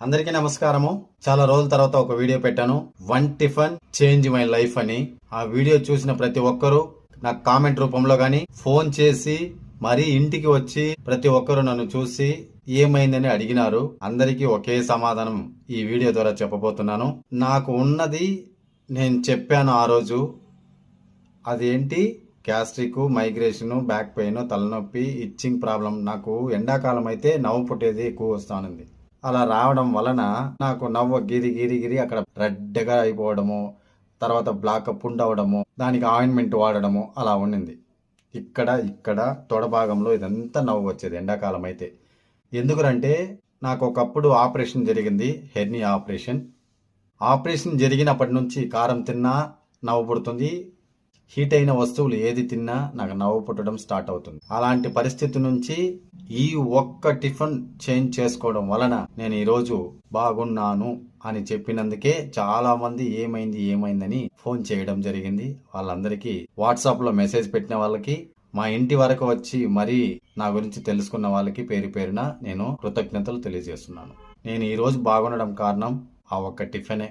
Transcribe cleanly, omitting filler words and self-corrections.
అందరికీ నమస్కారము. చాలా రోజుల తర్వాత ఒక వీడియో పెట్టాను. One tiffin change my life అని. ఆ వీడియో చూసిన ప్రతి ఒక్కరూ నాకు కామెంట్ రూపంలో గాని ఫోన్ చేసి మరీ ఇంటికి వచ్చి ప్రతి ఒక్కరూ నన్ను చూసి ఏమైందని అడిగినారు. అందరికీ ఒకే సమాధానం ఈ వీడియో ద్వారా చెప్పబోతున్నాను. నాకు ఉన్నది నేను చెప్పాను ఆ రోజు. అదేంటి, గ్యాస్ట్రిక్, మైగ్రేషన్, బ్యాక్ పెయిన్, తలనొప్పి, ఇచ్చింగ్ ప్రాబ్లం. నాకు ఎండాకాలం అయితే నవ్వు పుట్టేది ఎక్కువ వస్తానుంది. అలా రావడం వలన నాకు నవ్వు గిరి అక్కడ రెడ్గా అయిపోవడము, తర్వాత బ్లాక్ పుండ్ అవడము, దానికి ఆయింట్మెంట్ వాడడము అలా ఉండింది. ఇక్కడ తొడ భాగంలో ఇదంతా నవ్వు వచ్చేది ఎండాకాలం అయితే. ఎందుకంటే నాకు ఒకప్పుడు ఆపరేషన్ జరిగింది, హెర్నియా ఆపరేషన్ జరిగినప్పటి నుంచి కారం తిన్నా నవ్వు పుడుతుంది, హీట్ అయిన వస్తువులు ఏది తిన్నా నాకు నవ్వు పుట్టడం స్టార్ట్ అవుతుంది. అలాంటి పరిస్థితి నుంచి ఈ ఒక్క టిఫిన్ చేంజ్ చేసుకోవడం వలన నేను ఈరోజు బాగున్నాను అని చెప్పినందుకే చాలా మంది ఏమైందని ఫోన్ చేయడం జరిగింది. వాళ్ళందరికీ వాట్సాప్ లో మెసేజ్ పెట్టిన వాళ్ళకి, మా ఇంటి వరకు వచ్చి మరీ నా గురించి తెలుసుకున్న వాళ్ళకి పేరు పేరున నేను కృతజ్ఞతలు తెలియజేస్తున్నాను. నేను ఈ రోజు బాగుండడం కారణం ఆ ఒక్క టిఫినే.